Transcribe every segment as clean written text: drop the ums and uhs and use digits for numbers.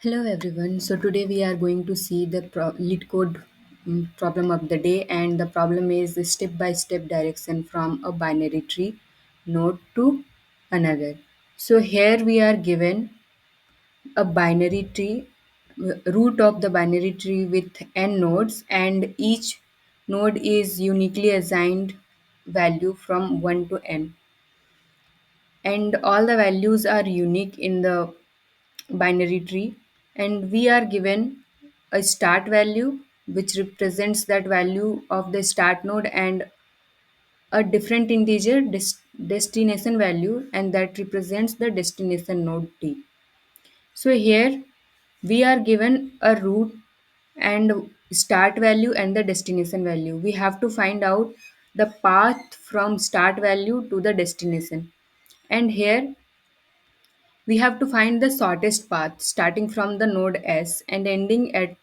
Hello everyone. So today we are going to see the lead code problem of the day, and the problem is the step by step direction from a binary tree node to another. So here we are given a binary tree, root of the binary tree with n nodes, and each node is uniquely assigned value from 1 to n, and all the values are unique in the binary tree, and we are given a start value which represents that value of the start node, and a different integer destination value, and that represents the destination node t. So here we are given a root and start value and the destination value. We have to find out the path from start value to the destination, and here we have to find the shortest path starting from the node S and ending at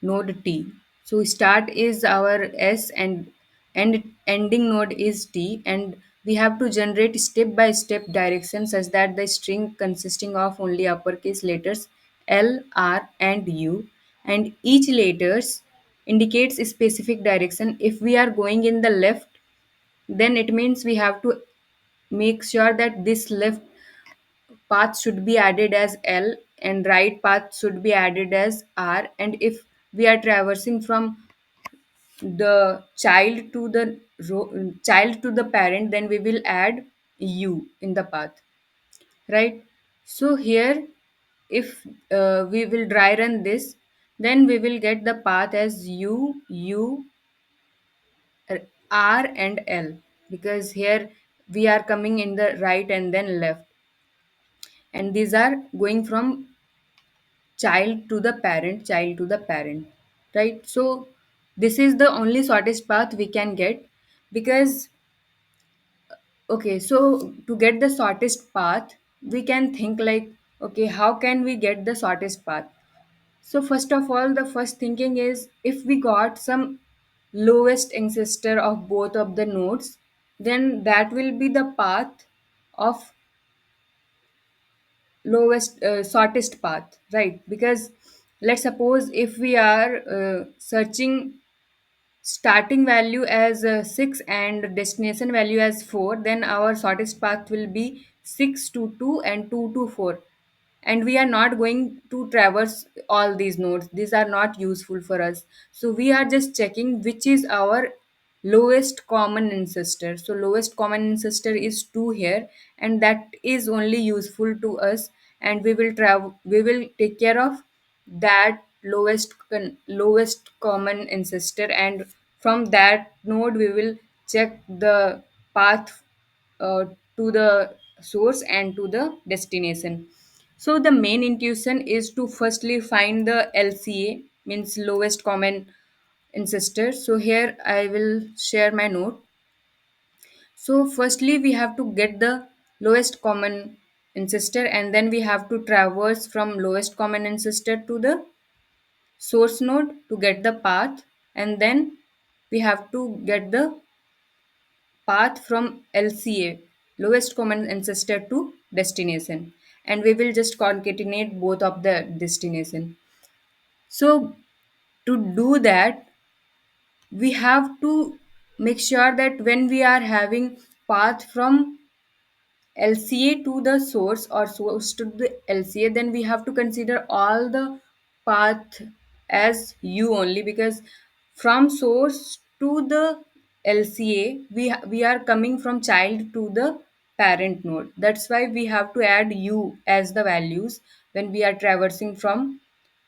node T. So start is our S and ending node is T, and we have to generate step by step direction such that the string consisting of only uppercase letters L, R and U, and each letters indicates a specific direction. If we are going in the left, then it means we have to make sure that this left path should be added as L and right path should be added as R. And if we are traversing from the child to the parent, then we will add U in the path, right? So here, if we will dry run this, then we will get the path as R and L, because here we are coming in the right and then left, and these are going from child to the parent, right? So this is the only shortest path we can get, because okay, so to get the shortest path, we can think like, okay, how can we get the shortest path? So first of all, the first thinking is, if we got some lowest ancestor of both of the nodes, then that will be the path of lowest shortest path, right? Because let's suppose if we are searching starting value as 6 and destination value as 4, then our shortest path will be 6 to 2 and 2 to 4, and we are not going to traverse all these nodes. These are not useful for us, so we are just checking which is our lowest common ancestor. So lowest common ancestor is 2 here, and that is only useful to us, and we will take care of that lowest common ancestor, and from that node we will check the path uh, to the source and to the destination. So the main intuition is to firstly find the LCA, means lowest common ancestor. So here I will share my note. So firstly we have to get the lowest common ancestor, and then we have to traverse from lowest common ancestor to the source node to get the path, and then we have to get the path from LCA, lowest common ancestor, to destination, and we will just concatenate both of the destination. So to do that, we have to make sure that when we are having path from LCA to the source or source to the LCA, then we have to consider all the path as U only, because from source to the LCA, we are coming from child to the parent node. That's why we have to add U as the values when we are traversing from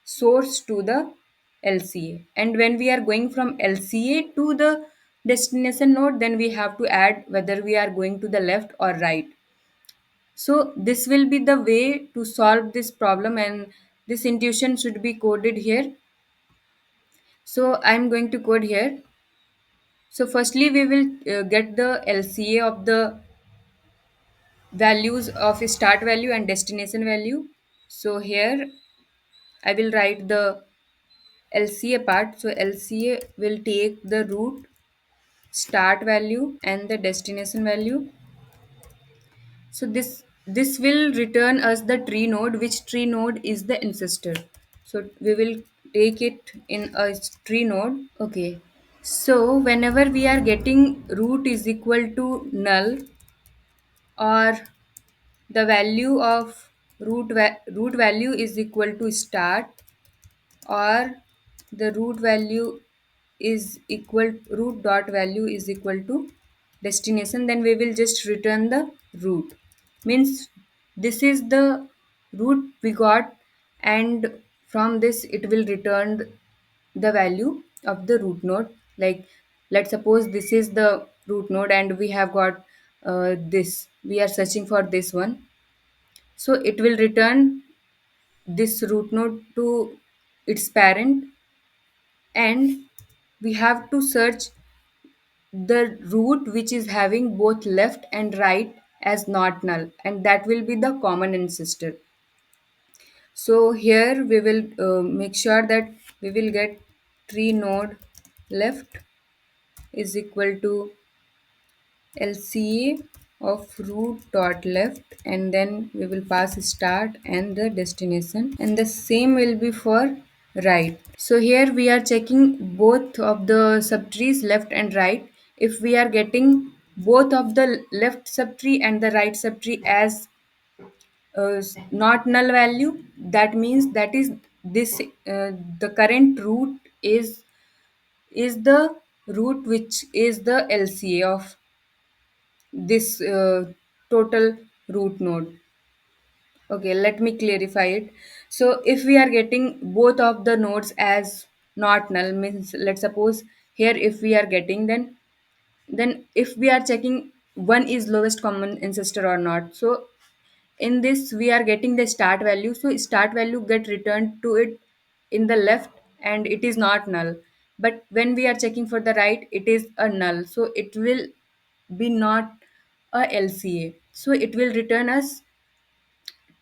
source to the LCA. And when we are going from LCA to the destination node, then we have to add whether we are going to the left or right. So this will be the way to solve this problem, and this intuition should be coded here. So I'm going to code here. So firstly we will get the LCA of the values of a start value and destination value. So here I will write the LCA part. So LCA will take the root, start value and the destination value. So this this will return us the tree node, which tree node is the ancestor. So we will take it in a tree node. Okay, so whenever we are getting root is equal to null, or the value of root value is equal to start, or the root value is equal root dot value is equal to destination, then we will just return the root. Means this is the root we got, and from this it will return the value of the root node. Like, let's suppose this is the root node and we have got this, we are searching for this one, so it will return this root node to its parent, and we have to search the root which is having both left and right as not null, and that will be the common ancestor. So here we will make sure that we will get tree node left is equal to LCA of root dot left, and then we will pass start and the destination, and the same will be for right. So here we are checking both of the subtrees left and right. If we are getting both of the left subtree and the right subtree as not null value, that means that is this the current root is the root which is the LCA of this total root node. Okay, let me clarify it. So if we are getting both of the nodes as not null, means let's suppose here if we are getting, then if we are checking one is lowest common ancestor or not. So in this we are getting the start value, so start value get returned to it in the left and it is not null. But when we are checking for the right, it is a null, so it will be not a LCA, so it will return us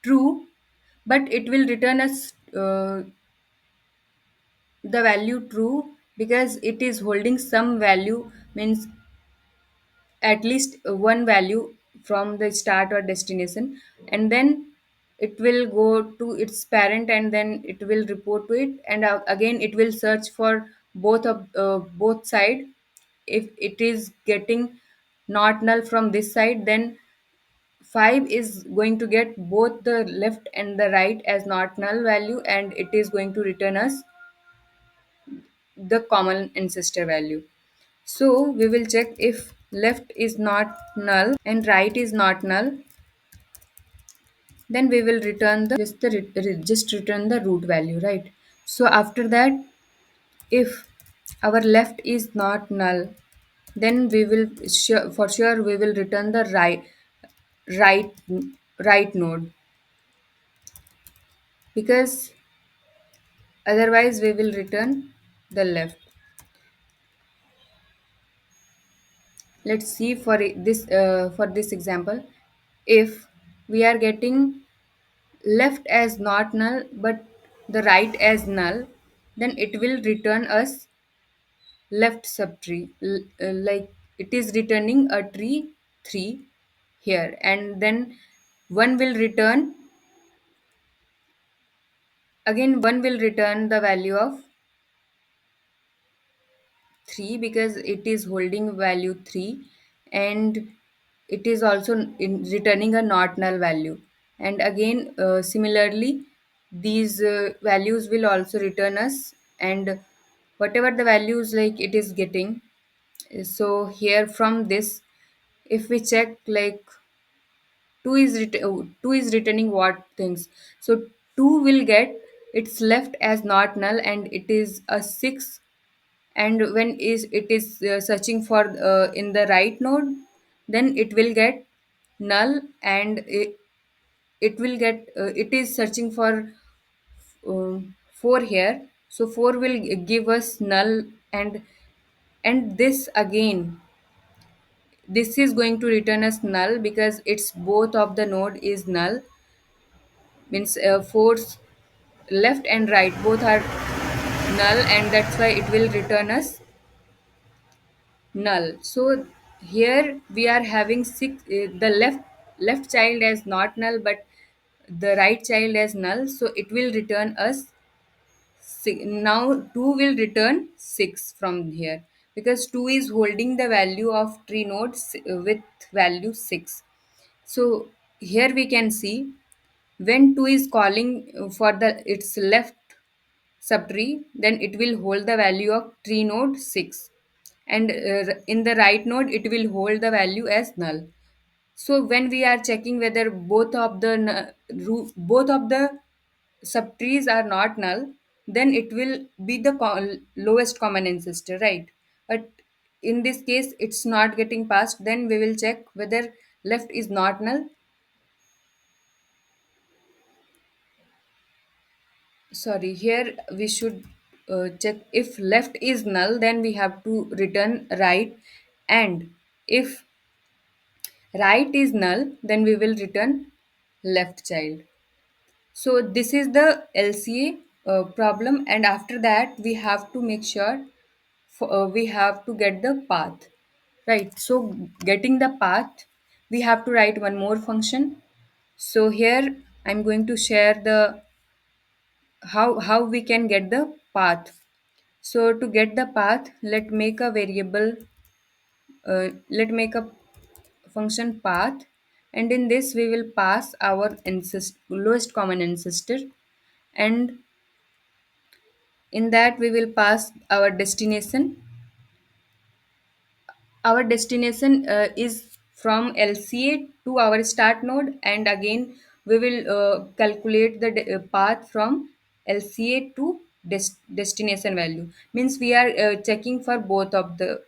true, but it will return us the value true because it is holding some value, means at least one value from the start or destination, and then it will go to its parent and then it will report to it, and again it will search for both side. If it is getting not null from this side, then 5 is going to get both the left and the right as not null value, and it is going to return us the common ancestor value. So we will check if left is not null and right is not null, then we will return the just return the root value, right? So after that, if our left is not null, then we will for sure we will return the right right node, because otherwise we will return the left. Let's see for for this example, if we are getting left as not null but the right as null, then it will return us left subtree, like it is returning a tree 3 here, and then one will return, again one will return the value of 3 because it is holding value 3, and it is also returning a not null value. And again similarly these values will also return us, and whatever the values like it is getting. So here from this, if we check like 2 is returning what things. So 2 will get its left as not null and it is a 6, and when is it is searching for in the right node, then it will get null, and it will get it is searching for 4 here, so 4 will give us null, and this again, this is going to return us null because it's both of the node is null, means 4's left and right both are null, and that's why it will return us null. So here we are having 6, the left left child as not null but the right child as null, so it will return us now 2 will return 6 from here, because 2 is holding the value of tree nodes with value 6. So here we can see when 2 is calling for the its left subtree, then it will hold the value of tree node 6, and in the right node it will hold the value as null. So when we are checking whether both of the subtrees are not null, then it will be the lowest common ancestor, right? But in this case it's not getting passed, then we will check whether left is not null. Sorry, here we should check if left is null, then we have to return right, and if right is null, then we will return left child. So this is the LCA problem, and after that we have to make sure we have to get the path, right? So getting the path, we have to write one more function. So here I'm going to share the how we can get the path. So to get the path, let make a function path, and in this we will pass our lowest common ancestor, and in that we will pass our destination. Our destination is from LCA to our start node, and again we will calculate the path from LCA to destination value. Means we are checking for both of the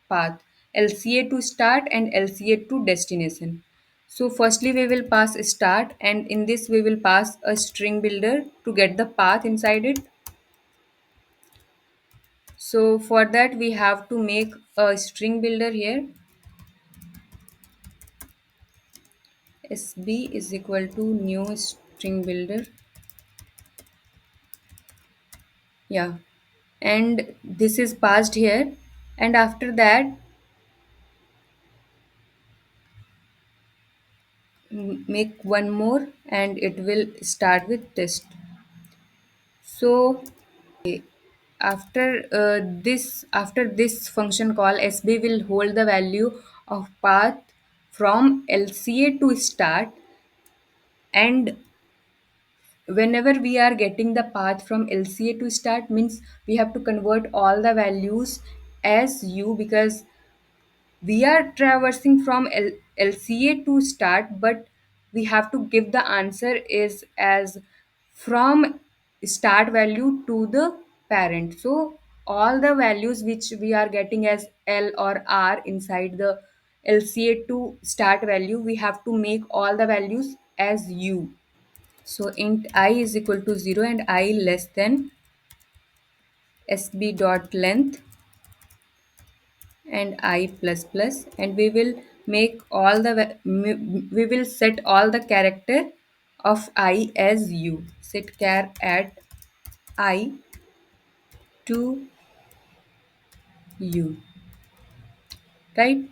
path, LCA to start and LCA to destination. So firstly we will pass start, and in this we will pass a string builder to get the path inside it. So for that we have to make a string builder here. SB is equal to new string builder. Yeah. And this is passed here. And after that, make one more and it will start with test. So after this function call, SB will hold the value of path from LCA to start, and whenever we are getting the path from LCA to start, means we have to convert all the values as u, because we are traversing from LCA to start, but we have to give the answer is as from start value to the parent. So all the values which we are getting as L or R inside the LCA to start value, we have to make all the values as u. So int I is equal to 0 and I less than sb dot length and I plus plus, and we will make all the we will set all the character of I as u. Set char at I to u, right?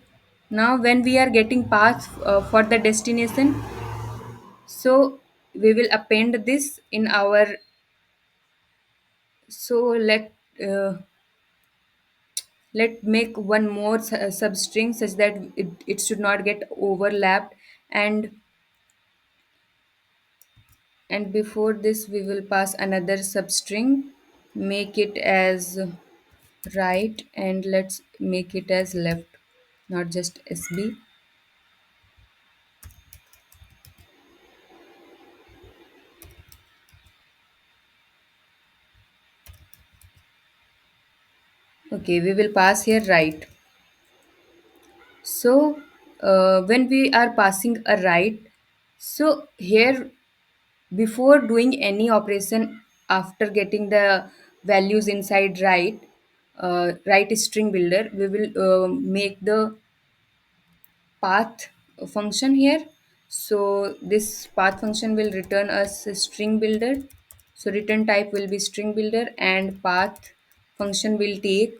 Now when we are getting paths for the destination, so we will append this in our, so let make one more substring such that it should not get overlapped, and before this we will pass another substring, make it as right, and let's make it as left, not just SB. Okay, we will pass here right. So when we are passing a right, so here before doing any operation, after getting the values inside right, right string builder, we will make the path function here. So this path function will return us a string builder. So return type will be string builder, and path function will take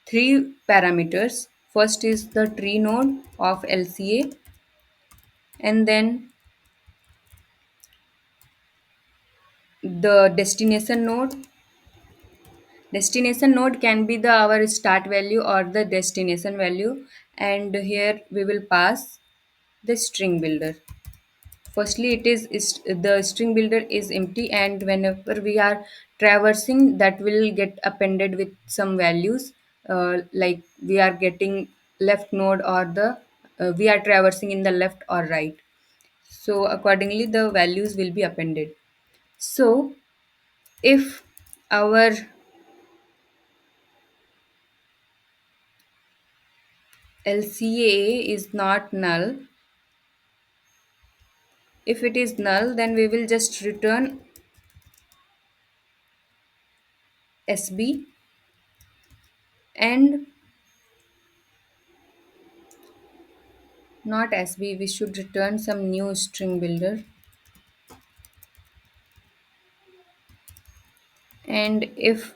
three parameters. First is the tree node of LCA, and then the destination node can be the our start value or the destination value, and here we will pass the string builder. Firstly, is the string builder is empty, and whenever we are traversing, that will get appended with some values, like we are getting left node or the we are traversing in the left or right. So accordingly, the values will be appended. So if our LCA is not null, if it is null, then we will just return SB, and not SB, we should return some new string builder. And if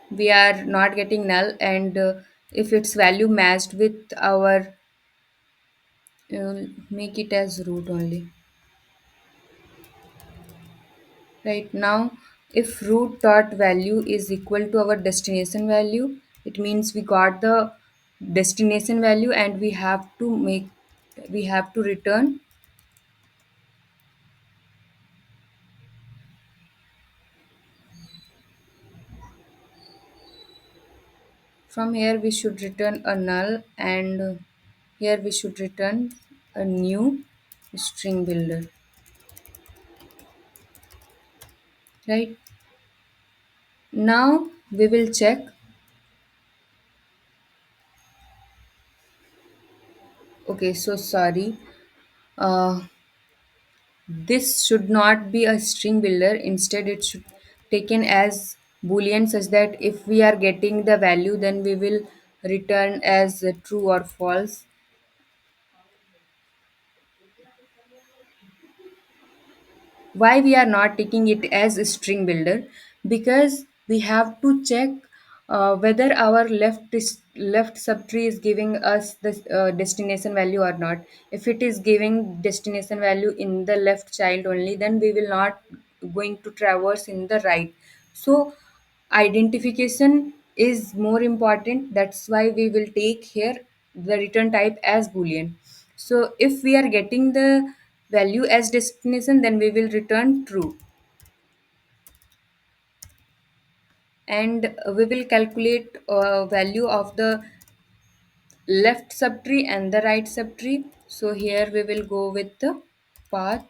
we are not getting null, and if its value matched with our, make it as root only. Right now, if root dot value is equal to our destination value, it means we got the destination value, and we have to return. From here we should return a null, and here we should return a new string builder, right? Now we will check. Okay, so sorry. Uh, this should not be a string builder. Instead, it should taken as boolean, such that if we are getting the value, then we will return as true or false. Why we are not taking it as a string builder? Because we have to check whether our left subtree is giving us the destination value or not. If it is giving destination value in the left child only, then we will not going to traverse in the right. So identification is more important. That's why we will take here the return type as boolean. So if we are getting the value as destination, then we will return true, and we will calculate value of the left subtree and the right subtree. So here we will go with the path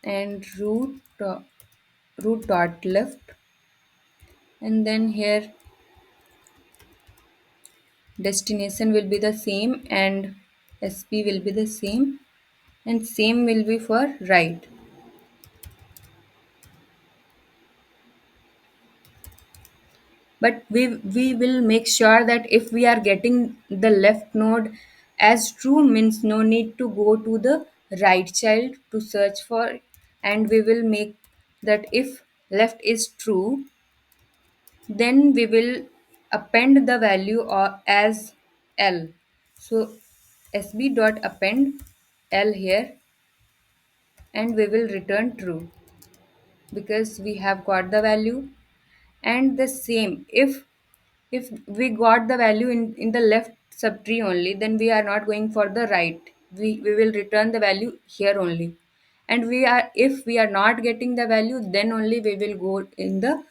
and root dot left, and then here destination will be the same, and SP will be the same, and same will be for right. But we will make sure that if we are getting the left node as true, means no need to go to the right child to search for, and we will make that if left is true, then we will append the value as L. So SB dot append L here, and we will return true because we have got the value. And the same, if we got the value in the left subtree only, then we are not going for the right. We will return the value here only. And we are if we are not getting the value, then only we will go in the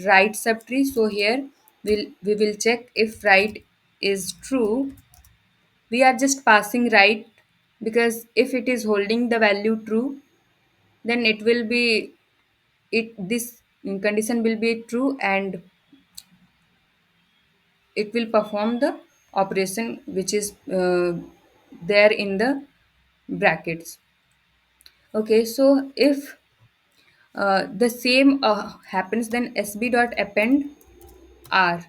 right subtree. So here we will check if right is true. We are just passing right, because if it is holding the value true, then it will be it this condition will be true, and it will perform the operation which is there in the brackets. Okay, so if the same happens, then SB dot append R,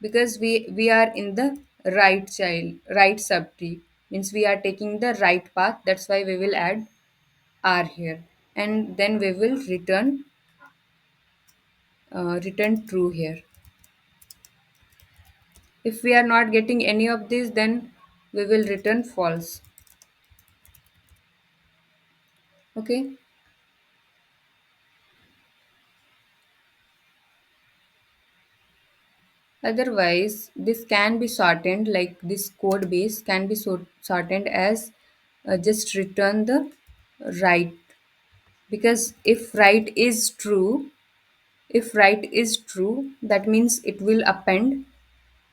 because we are in the right subtree, means we are taking the right path. That's why we will add R here, and then we will return true here. If we are not getting any of this, then we will return false. Okay. Otherwise, this can be shortened, like this code base can be shortened as just return the right. Because if right is true, that means it will append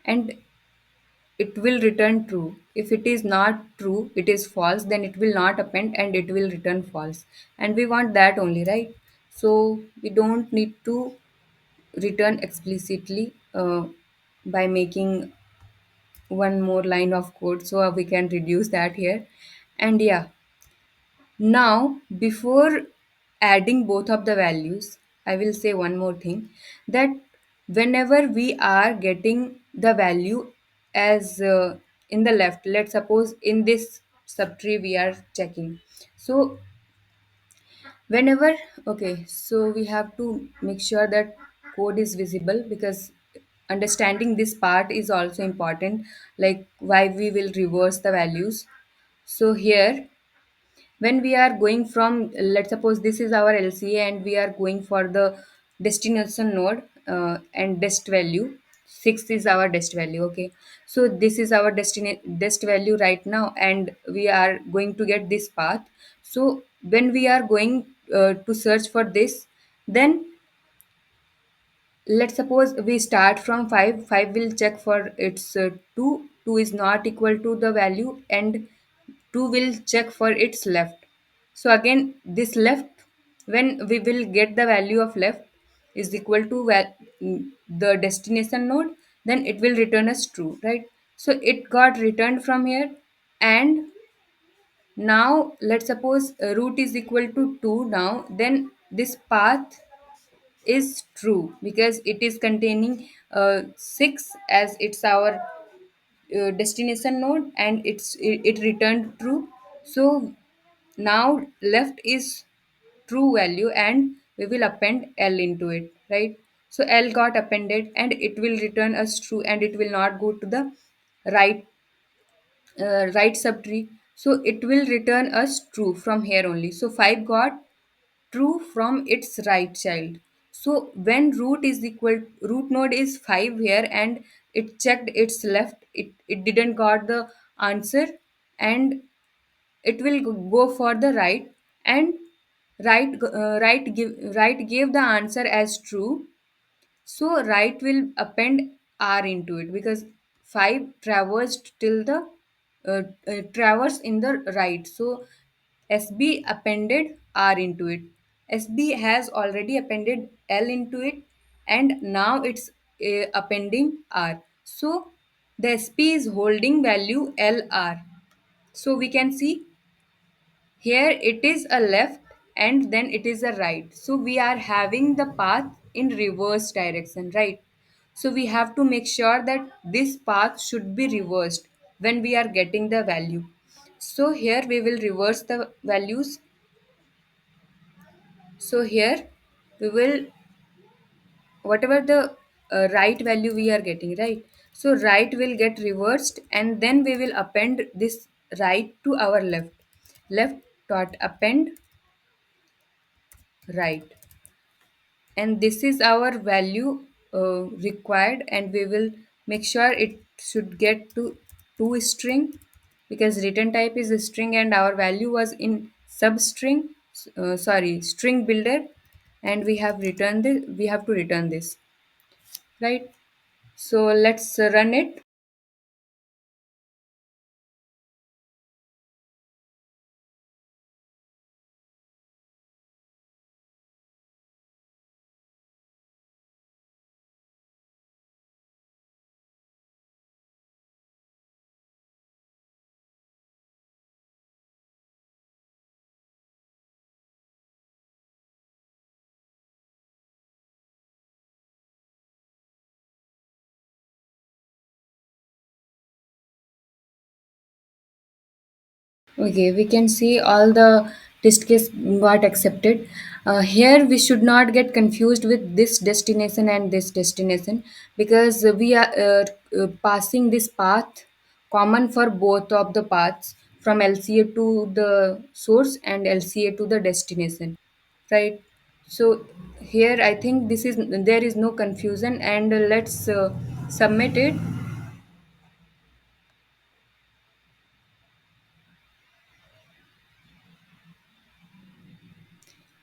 and it will return true. If it is not true, it is false, then it will not append and it will return false. And we want that only, right? So we don't need to return explicitly by making one more line of code, so we can reduce that here. And yeah, now before adding both of the values, I will say one more thing, that whenever we are getting the value as in the left, let's suppose in this subtree we are checking. So whenever, okay, so we have to make sure that code is visible, because understanding this part is also important, like why we will reverse the values. So here, when we are going from, let's suppose this is our LCA and we are going for the destination node, and dest value 6 is our dest value. Okay, so this is our dest value right now, and we are going to get this path. So when we are going to search for this, then let's suppose we start from 5. 5 will check for its 2. 2 is not equal to the value, and 2 will check for its left. So again, this left, when we will get the value of left is equal to the destination node, then it will return us true, right? So it got returned from here. And now let's suppose root is equal to 2 now, then this path is true because it is containing 6 as it's our destination node, and it returned true. So now left is true value, and we will append L into it, right? So L got appended and it will return us true, and it will not go to the right right subtree. So it will return us true from here only. So 5 got true from its right child. So when root node is 5 here, and it checked its left, it didn't got the answer, and it will go for the right. And right gave the answer as true. So right will append R into it, because 5 traversed till the traverse in the right. So SB appended R into it. SB has already appended L into it, and now it's appending R. So the SP is holding value LR. So we can see here it is a left and then it is a right. So we are having the path in reverse direction, right? So we have to make sure that this path should be reversed when we are getting the value. So here we will reverse the values. So here we will, whatever the right value we are getting, right? So right will get reversed, and then we will append this right to our left. Left dot append right, and this is our value required, and we will make sure it should get to string, because return type is a string and our value was in substring, sorry, string builder, and we have to return this, right? So let's run it. Okay, we can see all the test case got accepted. Here we should not get confused with this destination and this destination, because we are passing this path common for both of the paths. from LCA to the source and LCA to the destination, right? So here I think this is there is no confusion, and let's submit it.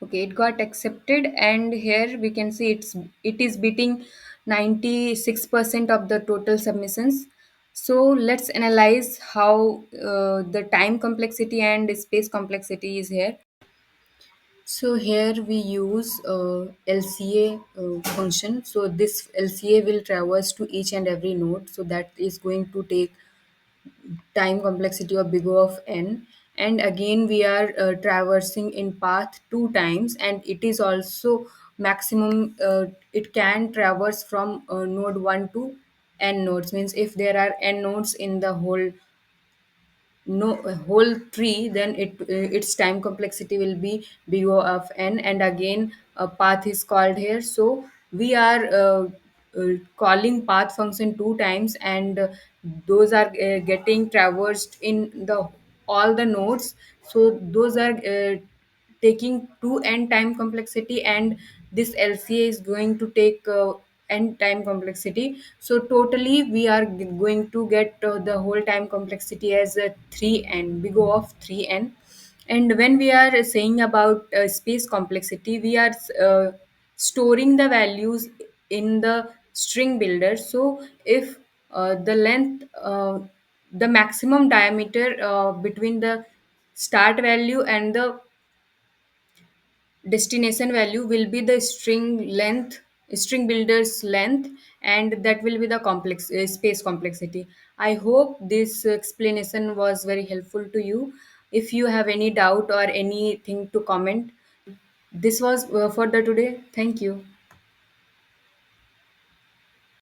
Okay, it got accepted, and here we can see it is beating 96% of the total submissions. So let's analyze how the time complexity and space complexity is here. So here we use LCA function. So this LCA will traverse to each and every node. So that is going to take time complexity of big O of n. And again we are traversing in path two times, and it is also maximum, it can traverse from node 1 to n nodes. Means if there are n nodes in the no whole tree, then its time complexity will be big O of n. And again a path is called here. So we are calling path function two times, and those are getting traversed in the all the nodes. So those are taking 2n time complexity, and this LCA is going to take n time complexity. So totally we are going to get the whole time complexity as 3n, big O of 3n. And when we are saying about space complexity, we are storing the values in the string builder. So if the length, the maximum diameter between the start value and the destination value will be the string builder's length, and that will be the complex space complexity. I hope this explanation was very helpful to you. If you have any doubt or anything to comment, this was for the today. Thank you.